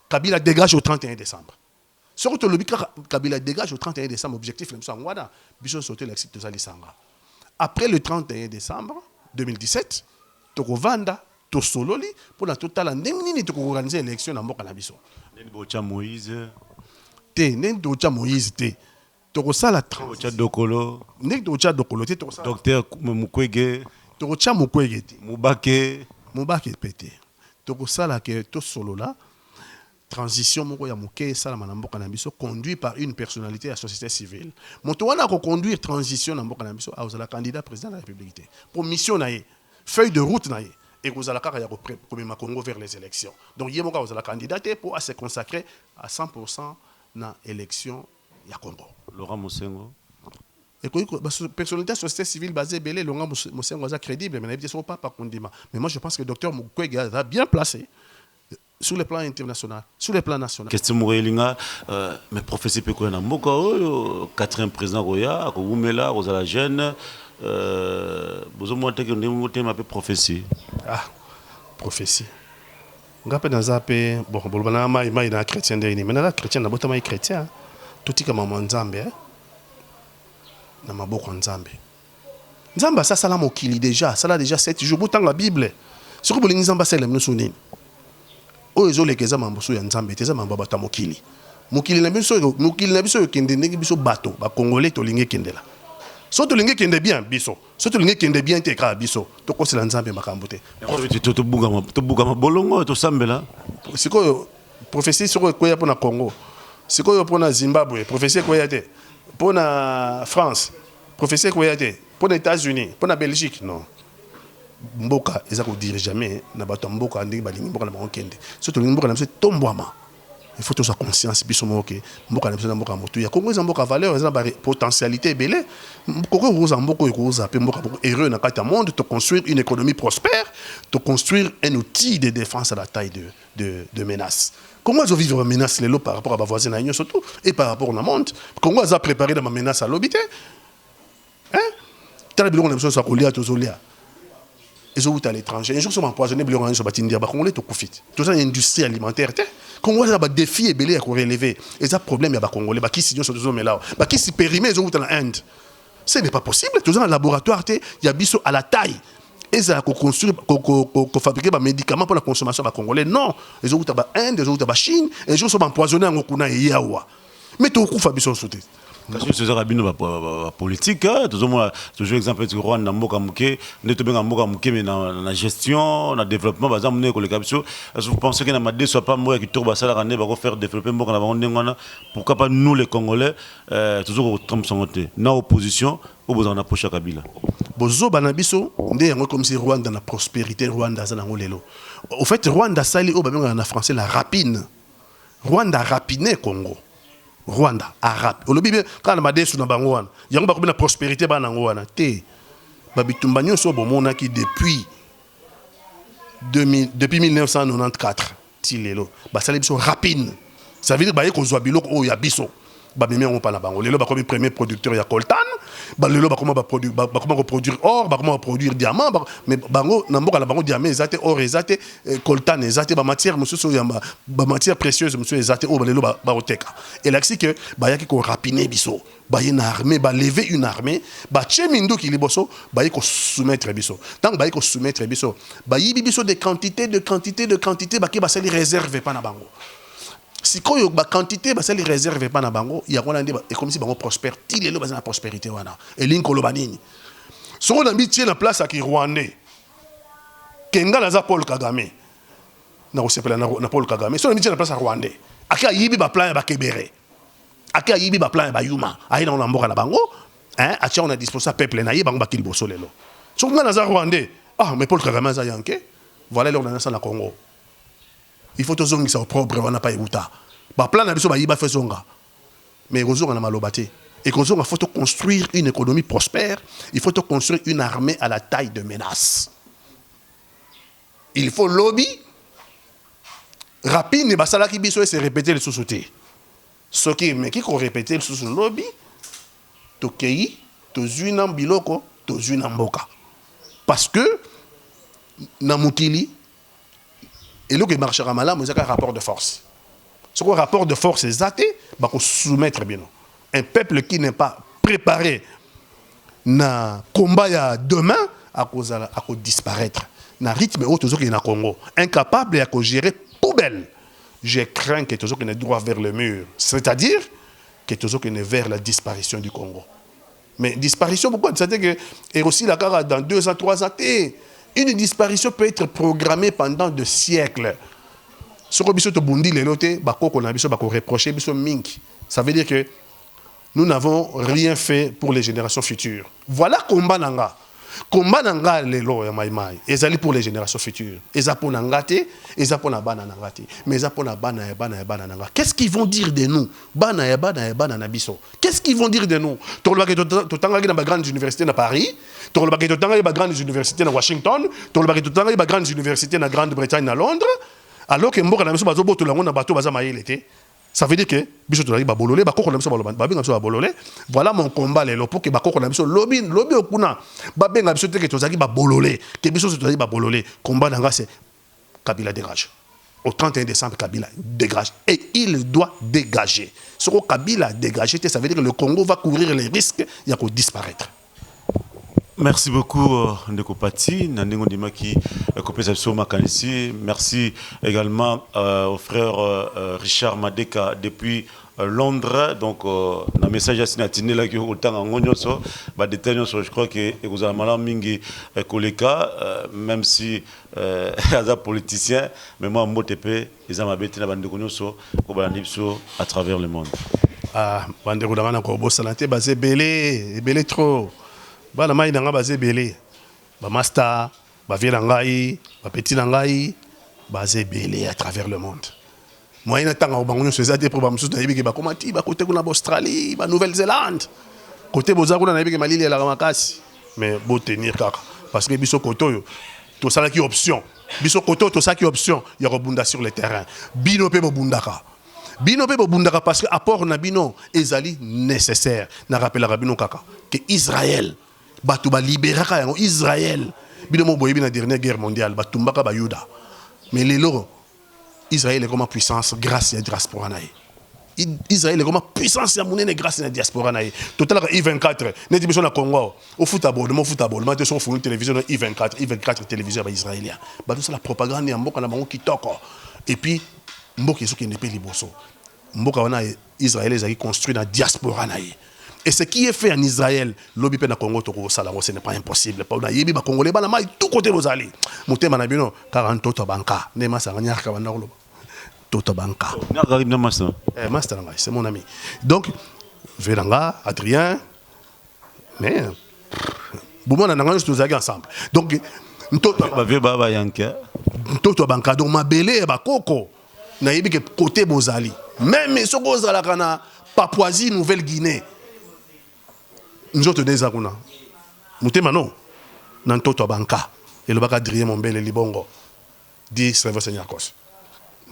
Speaker 1: Kabila dégage au 31 décembre. Surtout le Kabila dégage au 31 décembre objectif na biso ngwana biso sauter l'exit de za lisanga. Après le 31 décembre 2017, toko vanda to sololi pour la totale ndengini to organiser élection na mboka na biso.
Speaker 2: Nenbocha Moïse.
Speaker 1: Té nenbocha Moïse té. Tokosala la transition.
Speaker 2: Dokolo.
Speaker 1: Nek tocha dokolo te tokosala.
Speaker 2: Docteur Mukwege.
Speaker 1: Tokocha Mukwege te.
Speaker 2: Mubake.
Speaker 1: Mubake pété. Tokosala ke to solo là. Transition moko ya muke sala manamboka na biso conduit par une personnalité de la société civile. Moto wana ko conduire transition na mboka na biso a ozala candidat président de la République. Pour mission na ye, feuille de route na ye. Et vous allez ya ko Congo vers les élections. Donc yé moka ozala candidat pour se consacrer à 100% na élection ya Congo.
Speaker 2: Laurent Mosengo.
Speaker 1: Et que personnalité de la société civile basée belé Laurent Mosengo est crédible, mais il ne pas par condiment. Mais moi je pense que le docteur Mukwege va bien placé sur le plan international, sur le plan national.
Speaker 2: Question Mourelinga, mais professeur Pekoya na mboka oyo, 4e président Roya, ko Wumela, Rosala jeune, bozo monte que ndemo te ma prophétie.
Speaker 1: Ah, prophétie. Ngape na zape, bon bolbana mai na chrétien de ni, mais na chrétien na botama chrétien. Tout comme maman Nzambe, na maboko Nzambe. Nzamba ça sala mokili déjà, ça là déjà 7 jours boutang la Bible. Ce que bolingi Nzamba sala mno sunini. O ezo lekeza mamboso ya Nzambe, teza mamba bata mokili. Mokili na biso kende ndenge biso bato, ba congolais to lingi kendela. So to lingi kende bien biso, so to lingi kende bien te ka biso, to kosela Nzambe makambo te.
Speaker 2: To buga mabolongo to sambela.
Speaker 1: Siko prophétie sur ko ya pona Congo. C'est quoi pour la Zimbabwe, professeur Koyate, pour la France, professeur Koyate, pour les États-Unis, pour la Belgique, non. Mboka, ils ne diront jamais, na bato mboka andi balingi mboka na bango kende. Surtout mboka na biso tombwama. Il faut tous avoir conscience biso moke, mboka na biso na mboka motu. Ya Congo mboka valeur, ils ont potentialité belé. Congo roza mboka roza pe mboka heureux na kata monde de construire une économie prospère, de construire un outil de défense à la taille de menace. Comment ils vivent une menace par rapport à ma voisine surtout et par rapport au monde. Comment ils ont préparé ma menace à l'obité. Hein? T'as le bilan de besoin de à tous Olia. Ils ont à l'étranger. Un jour, ils sont empoisonnés, ils ont bâti un Congolais, tout confit. Tout ça, l'industrie alimentaire. Comment ils ont des défis et belés à relever. Ils ont des problèmes à Congolais. Qui s'y sont tous là. Qui s'y périmés, ils ont à l'Inde. Ce n'est pas possible. Tout ça, dans le laboratoire, il y a biso à la taille. Ils ont construit, fabriqué des médicaments pour la consommation des Congolais. Non. Ils ont à l'Inde, ils ont à la Chine. Et ils sont empoisonnés en Okuna et Yawa. Mais tout le coup, Fabien, sauté.
Speaker 2: Kasi ce rabino ba politique toujours exemple du Rwanda mboka muke neto benga mboka muke mais na gestion na développement bazam ne ko le kapso vous pensez que na made soit pas moi qui tourba sala rande ba ko faire développer mboka na bango ndengana pourquoi pas nous les Congolais toujours au trompe son côté na opposition au besoin d'approcher Kabila
Speaker 1: bozo banabiso ndé yango comme si Rwanda na prospérité Rwanda za nango lelo au fait Rwanda sali o ba benga na français la rapine Rwanda rapiné Congo Rwanda, arabe. Olobi bien quand on m'a dit sur na bango wana, yango ba ko na prospérité ba nango wana te. Ba bitumba nyonso bomona ki depuis 1994 ti lelo. Ba sali biso rapine. Ça veut dire ba yeko zwa biloko o ya biso. Ba memi on pa na bango. Lelo ba ko premier producteur ya coltan. Ba lelo ba comment ba produire or, ba comment produire diamant, mais bango na mboka na bango diamant ezate or ezate coltan ezate ba matière mususu ya ba matière précieuse mususu ezate o ba lelo ba oteka. Et là c'est que ba yaki ko rapiner biso, ba yena armée, ba lever une armée, ba chemindu ki liboso, ba yiko soumettre biso. Tant ba yiko soumettre biso, ba yibi biso de quantité ba ki ba sali réserve pas na bango. Si quand il y a quantité, bah ça les réserve pas na bango, il y a quoi et comme si bango prospère, il est là la prospérité wana. Et l'incolo banini. Si on a mis la place à qui Rwandais, Kenga naza Paul Kagame, na osepela na Paul Kagame. Si on a mis la place à Rwandais, aka yibi ba plan ba kebere, aka yibi ba plan ba yuma, ayi na on amboka na bango, hein, atia on a disposé peuple na yi bango ba kilboso lelo. Si on a naza Rwandais, ah mais Paul Kagame za yanke, voilà là on a na na Congo. Il faut que ça propre, on n'a pas écouté. Bah plan d'abisso bah il va faire zonga. Mais on a malobate. Et qu'on il faut construire une économie prospère. Il faut construire une armée à la taille de menace. Il faut lobby, rapine basala ki biso et se répéter le sous-sauté. Ce qui mais qui ko répéter le sous lobby to kei to zuina biloko to zuina mboka. Parce que na mukili et le qui marchera malamu c'est un rapport de force. Ce qu'on rapport de force est zaté, bah qu'on soumettre bien. Un peuple qui n'est pas préparé na combat ya demain à cause disparaître. Na rythme autre chose qui na Congo, incapable à gérer poubelle. Je crains que toujours qu'on est droit vers le mur, c'est-à-dire que toujours qu'on est vers la disparition du Congo. Mais disparition pourquoi? C'est-à-dire que et aussi la cara dans 2 ans, 3 ans, une disparition peut être programmée pendant des siècles. Ce que biso to bundi le loté, bako qu'on a biso bako reprocher biso minki. Ça veut dire que nous n'avons rien fait pour les générations futures. Voilà combat nanga. Combat nanga lelo ya maimai. Ezali pour les générations futures. Eza pour nangate, eza pour na bana nangate. Mais eza pour na bana ya bana nanga. Qu'est-ce qu'ils vont dire de nous? Bana ya bana na biso. Qu'est-ce qu'ils vont dire de nous? Tolobaki totanga na ba grande université na Paris, tolobaki totanga ba grande université na Washington, tolobaki totanga ba grande université na Grande-Bretagne na Londres. Alors que mboka na biso bazo boto lango na bato baza mayele te. Ça veut dire que biso to ba bololé ba koko na biso ba benga biso ba bololé. Voilà mon combat lelo pour que ba koko na biso lobby okuna ba benga biso te que tozaki ba bololé, que biso to ba bololé. Combat nanga c'est Kabila dégage. Au 31 décembre Kabila dégage et il doit dégager. Ce que Kabila dégage, ça veut dire que le Congo va courir les risques il y a qu'on disparaître.
Speaker 2: Merci beaucoup, Ndeko Pati, Nandingo Dimaki, Kopesa Makanisi. Merci également au frère Richard Madeka depuis Londres. Donc, un message à Sinatine là qui est autant en Gonyoso, je crois que vous avez mal mingi Koleka, même si as politicien, mais moi, Motepe, ils ont habité dans Gonyoso, à travers le monde.
Speaker 1: Ah, Bandeko Damana Kobo Salante, basé belé trop. Bana mai nanga basé belé. Ba master, ba vieux nangai, ba petit nangai, basé belé à travers le monde. Moi ina tanga bangonyo sezate pour ba msusu na yibiki ba komati ba côté kuna Australie, ba Nouvelle-Zélande. Côté boza kuna na yibiki malili la makasi. Mais bo tenir kaka parce que biso koto to sala ki option. Biso koto to sala ki option, ya rebunda sur le terrain. Bino pe bo bundaka. Bino pe bo bundaka parce que apport na bino ezali nécessaire. Na rappel rabino kaka que Israël batu ba libéraka yango Israël bino mo boyebi na dernière guerre mondiale batumbaka ba Yuda mais lelo Israël est comme puissance grâce à diaspora naï Israël est comme puissance ya monene grâce à diaspora naï total I24 neti biso na Congo au football ma te so funu télévision I24 télévision ba israélien ba tout ça la propagande ya mboka na bango kitoko et puis mboka yeso ki ne pe liboso mboka wana Israël ezaki construit na diaspora naï. Et ce qui est fait en Israël, l'obi pe na Congo toko salamo, ce n'est pas impossible. Pas na yebi ba congolais ba na mai tout côté vous allez. Motema na bino 40 toto banka, ne masa nganya ka bana lo. Toto banka.
Speaker 2: Na garib na master.
Speaker 1: Master ngai, c'est mon ami. Donc Velanga, Adrien, mais boumona na nganya tous ensemble. Donc toto
Speaker 2: ba vieux baba yanka.
Speaker 1: Toto banka donc ma belé ba koko. Na yebi que côté bozali. Même soko zala kana Papouasie Nouvelle-Guinée. Nous autres des aguna. Mutema non. Nantoto banka. Et le baka drien mon bel libongo. 10 serveurs senyakos.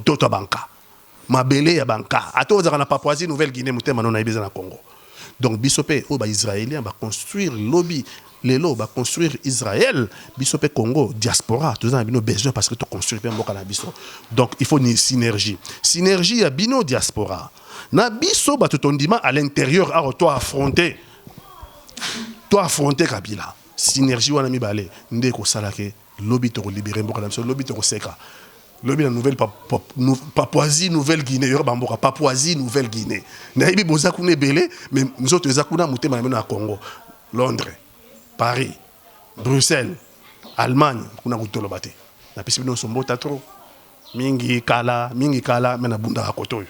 Speaker 1: Toto banka. Ma belé ya banka. Ato za na Papouasie Nouvelle-Guinée mutema non na ibeza na Congo. Donc bisope o ba israélien ba construire lobby lelo ba construire Israël bisope Congo diaspora tous en bino besoin parce que to construire bien mboka na biso. Donc il faut une synergie. Synergie à bino diaspora. Na biso ba tondima à l'intérieur à toi affronter Kabila. Synergie wana mi balé ndeko salake lobby to libérer mboka na biso lobby to seka. Lobby la nouvelle Papouasie Nouvelle-Guinée yoro bamboka Papouasie Nouvelle-Guinée. Na ibi boza kune belé mais nous autres ezakuna mutema na Congo. Londres, Paris, Bruxelles, Allemagne, kuna kutolo bate. Na pisi bino sombota trop. Mingi kala, mais na bunda akoto.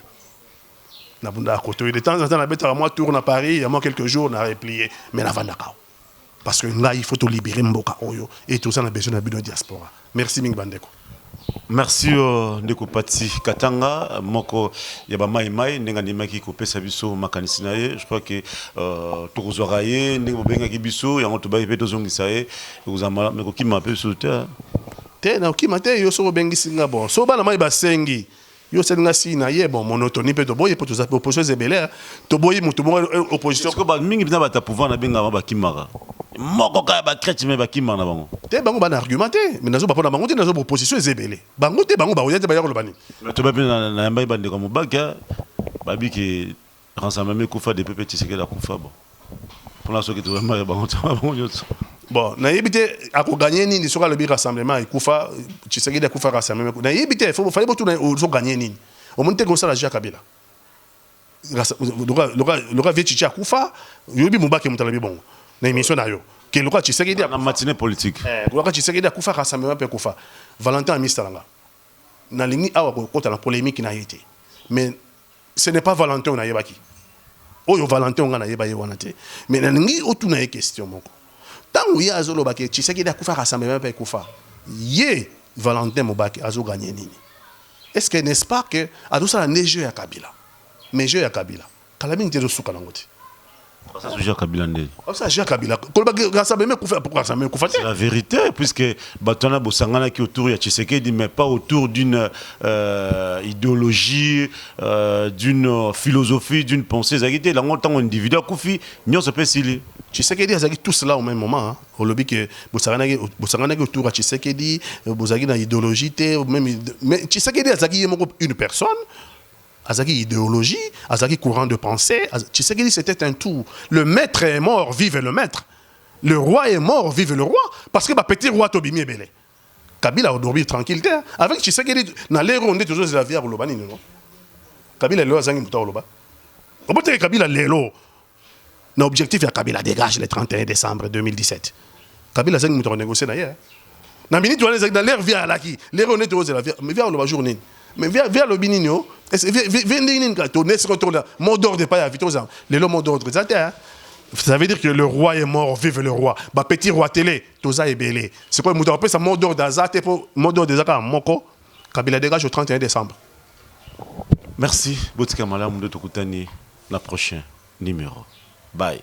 Speaker 1: Na bunda akoto. De temps en temps, na beta moi tourne à Paris, il y a moi quelques jours na replié, mais na vandaka. Parce que là il faut te libérer mboka oyo et tout ça na besoin na bino diaspora. Merci Ming Bandeko.
Speaker 2: Merci Ndeko Pati Katanga moko yaba mai ndenga ndimaki ko pesa biso makanisi na ye. Je crois que tokozwaka ye ndenge bobengaki biso yango to ba pe tozongisa ye kozama meko kima pe biso te
Speaker 1: na okima te yo so bengisi nga bon so bana mai basengi Yo senga si na ye bon monotonie peut boye pour tous opposition zebele to boye mutu opposition
Speaker 2: parce que ba mingi bina bata pouvoir na benga ba kimara moko ka ba chrétien ba kimara na bango
Speaker 1: te bango ba argumenter mais nazo ba pona bango te nazo opposition zebele bango te bango ba oyate ba yako lobani
Speaker 2: mais to ba bina na yamba bande comme baka ba bi ke rassemblement kufa de pepe tiseke la kufa bon pour la soki to ba ma bango
Speaker 1: bon na yebite ako gagner nini soka le bi rassemblement ikufa Tshisekedi akufa rassemblement na yebite fallait botu na zo gagner nini au monte comme ça la Jacques Kabila loka vechichi akufa yobi mubake mutalabi bongo na émission na yo ke loka Tshisekedi
Speaker 2: na matinée politique
Speaker 1: loka Tshisekedi akufa rassemblement pe kufa Valentin Amistalanga na lingi awa ko kota na polémique na yete mais ce n'est pas Valentin on a yebaki oyo Valentin on a yebaye wana te mais na lingi otu na question moko tant ya azolo baki Tshisekedi akufa rassemblement pe kufa ye Valentin Mobaki azo gagner nini est-ce que n'est-ce pas que adosa la neige ya Kabila mais je ya Kabila kalami ntezo suka nangote
Speaker 2: ça se Jacques Kabila ndé
Speaker 1: ça Jacques Kabila kolba rassemblement kufa pourquoi rassemblement kufa
Speaker 2: c'est la vérité puisque batona bosangana qui autour ya Tshisekedi mais pas autour d'une idéologie d'une philosophie d'une pensée zagité la ngota individu kufi nyo se pesili
Speaker 1: Tshisekedi azaki tous là au même moment au lobby que bosangana autour ya Tshisekedi bozaki na idéologie te même mais Tshisekedi azaki une personne azaki idéologie azaki courant de pensée Tshisekedi c'était un tout le maître est mort vive le maître le roi est mort vive le roi parce que ba petit roi tobimi ebele Kabila a dormi tranquille avec Tshisekedi na l'ère on est toujours la vie à lobani non Kabila lelo azangi muta loba obote Kabila lelo na objectif ya Kabila dégage le 31 décembre 2017 Kabila zangi muta négocier na hier na minute on est dans l'ère via laki l'ère on est toujours la vie mais via le journée mais via le bininho mot d'ordre pas à vitoza le mot d'ordre ça veut dire que le roi est mort vive le roi ba petit roi télé toza ebele c'est quoi mot ça mot d'ordre d'azate pour mot d'ordre zaka moko Kabila dégage au 31 décembre.
Speaker 2: Merci Botika Malamu de Tokutani la prochaine numéro bye.